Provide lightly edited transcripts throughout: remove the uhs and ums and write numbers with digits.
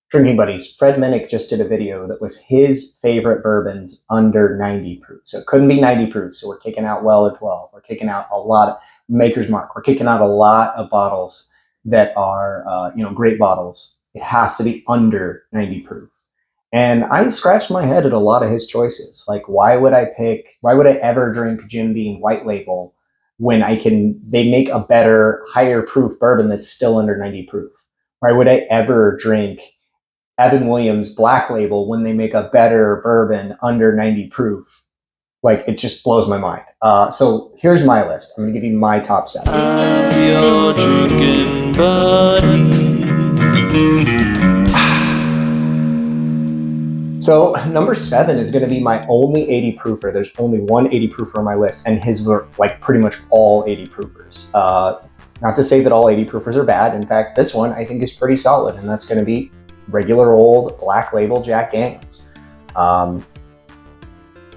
Drinking Buddies, Fred Minnick just did a video that was his favorite bourbons under 90 proof. So it couldn't be 90 proof. So we're kicking out Weller 12. We're kicking out a lot of Maker's Mark. We're kicking out a lot of bottles that are, great bottles. It has to be under 90 proof. And I scratched my head at a lot of his choices. Like, why would I ever drink Jim Beam White Label when they make a better, higher proof bourbon that's still under 90 proof? Why would I ever drink Evan Williams Black Label when they make a better bourbon under 90 proof? Like, it just blows my mind. So here's my list. I'm going to give you my top 7. I'm your drinking buddy. So number 7 is going to be my only 80 proofer. There's only one 80 proofer on my list, and his were like pretty much all 80 proofers. Not to say that all 80 proofers are bad. In fact, this one I think is pretty solid, and that's going to be regular old Black Label Jack Daniels.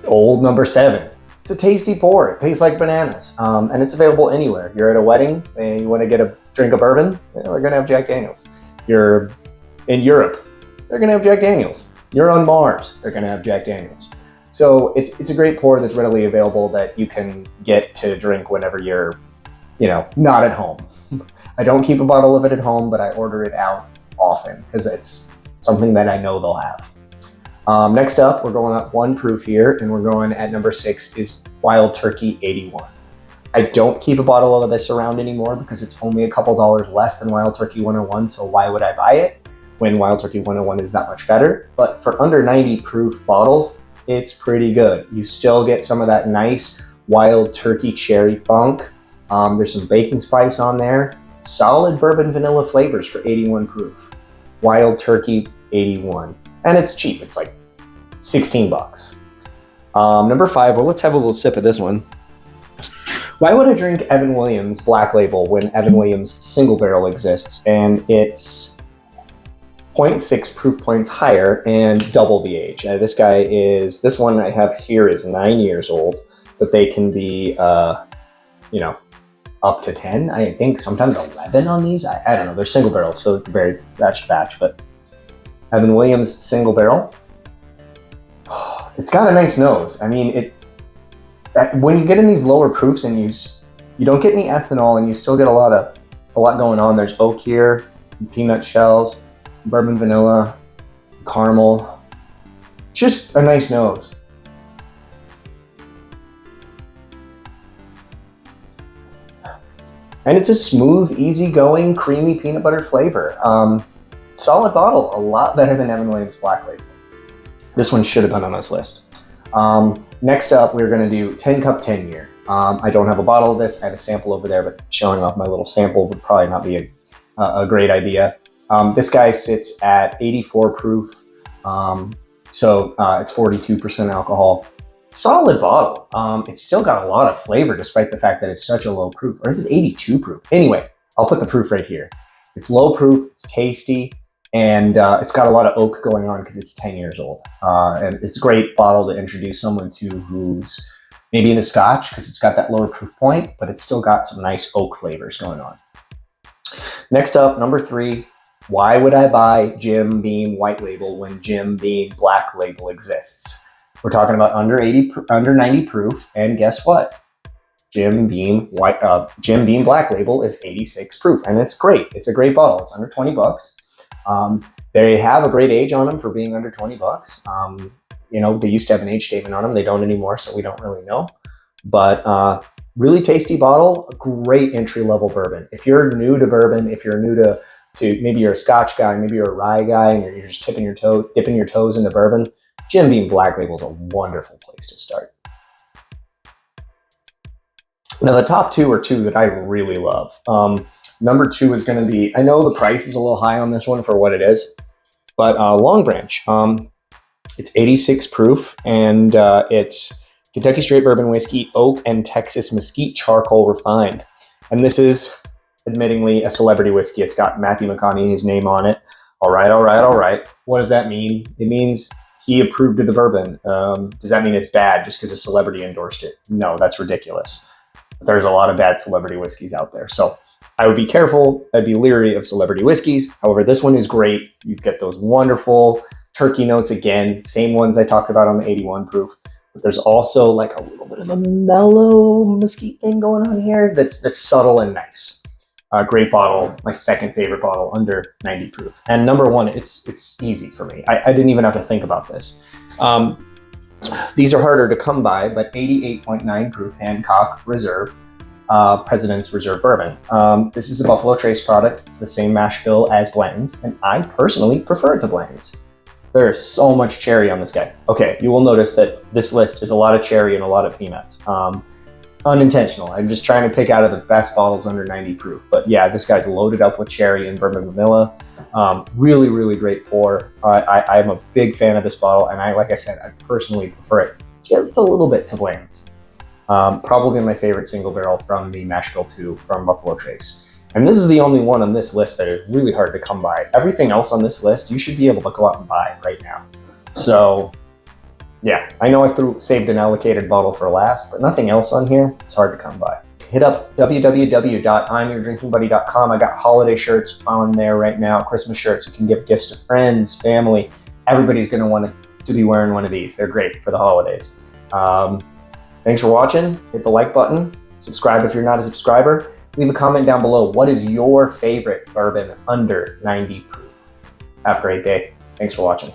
Old number 7. It's a tasty pour. It tastes like bananas, and it's available anywhere. You're at a wedding and you want to get a drink of bourbon, they're going to have Jack Daniels. You're in Europe, they're going to have Jack Daniels. You're on Mars, they're going to have Jack Daniels. So it's a great pour that's readily available that you can get to drink whenever you're, not at home. I don't keep a bottle of it at home, but I order it out often because it's something that I know they'll have. Next up, we're going up 1 proof here, and we're going at number 6 is Wild Turkey 81. I don't keep a bottle of this around anymore because it's only a couple dollars less than Wild Turkey 101, so why would I buy it when Wild Turkey 101 is that much better? But for under 90 proof bottles, it's pretty good. You still get some of that nice Wild Turkey cherry funk. There's some baking spice on there. Solid bourbon vanilla flavors for 81 proof. Wild Turkey 81. And it's cheap. It's like 16 bucks. Number 5, well, let's have a little sip of this one. Why would I drink Evan Williams Black Label when Evan Williams Single Barrel exists and it's 0.6 proof points higher and double the age? This one I have here is 9 years old, but they can be, up to 10, I think, sometimes 11 on these. I don't know, they're single barrels, so it vary batch to batch, but Evan Williams Single Barrel, it's got a nice nose. I mean, when you get in these lower proofs and you don't get any ethanol and you still get a lot going on. There's oak here, peanut shells, bourbon vanilla, caramel, just a nice nose. And it's a smooth, easygoing, creamy peanut butter flavor. Solid bottle, a lot better than Evan Williams Black Label. This one should have been on this list. Next up, we're going to do 10 Cup 10 Year. I don't have a bottle of this. I have a sample over there, but showing off my little sample would probably not be a great idea. This guy sits at 84 proof, so it's 42% alcohol. Solid bottle. It's still got a lot of flavor despite the fact that it's such a low proof. Or is it 82 proof? Anyway, I'll put the proof right here. It's low proof, it's tasty, and it's got a lot of oak going on because it's 10 years old. And it's a great bottle to introduce someone to who's maybe into Scotch because it's got that lower proof point, but it's still got some nice oak flavors going on. Next up, number 3, why would I buy Jim Beam White Label when Jim Beam Black Label exists? We're talking about under 90 proof, and guess what? Jim Beam Black Label is 86 proof, and it's great. It's a great bottle. It's under 20 bucks. They have a great age on them for being under 20 bucks. They used to have an age statement on them. They don't anymore, so we don't really know. But really tasty bottle, a great entry-level bourbon. If you're new to bourbon, if you're new to maybe you're a Scotch guy, maybe you're a rye guy, and you're just dipping your toes into bourbon, Jim Beam Black Label is a wonderful place to start. Now, the top 2 are 2 that I really love. Number 2 is going to be, I know the price is a little high on this one for what it is, but Longbranch. It's 86 proof, and it's Kentucky Straight Bourbon Whiskey, Oak and Texas Mesquite Charcoal Refined. And this is, admittingly, a celebrity whiskey. It's got Matthew McConaughey's name on it. All right. What does that mean? It means he approved of the bourbon. Does that mean it's bad just because a celebrity endorsed it? No, that's ridiculous. There's a lot of bad celebrity whiskeys out there. So I would be careful. I'd be leery of celebrity whiskeys. However, this one is great. You get those wonderful turkey notes again, same ones I talked about on the 81 proof. But there's also like a little bit of a mellow mesquite thing going on here that's subtle and nice. Great bottle, my second favorite bottle, under 90 proof. And number one, it's easy for me. I didn't even have to think about this. These are harder to come by, but 88.9 proof Hancock Reserve, President's Reserve Bourbon. This is a Buffalo Trace product. It's the same mash bill as Blanton's, and I personally prefer it to Blanton's. There is so much cherry on this guy. Okay, you will notice that this list is a lot of cherry and a lot of peanuts. Unintentional. I'm just trying to pick out of the best bottles under 90 proof. But yeah, this guy's loaded up with cherry and bourbon vanilla. Really, really great pour. I'm a big fan of this bottle, and like I said, I personally prefer it just a little bit to Blanton's. Probably my favorite single barrel from the Mash Bill 2 from Buffalo Trace. And this is the only one on this list that is really hard to come by. Everything else on this list, you should be able to go out and buy right now. So yeah, I know I saved an allocated bottle for last, but nothing else on here, it's hard to come by. Hit up www.imyourdrinkingbuddy.com. I got holiday shirts on there right now, Christmas shirts. You can give gifts to friends, family. Everybody's gonna want to be wearing one of these. They're great for the holidays. Thanks for watching. Hit the like button. Subscribe if you're not a subscriber. Leave a comment down below. What is your favorite bourbon under 90 proof? Have a great day. Thanks for watching.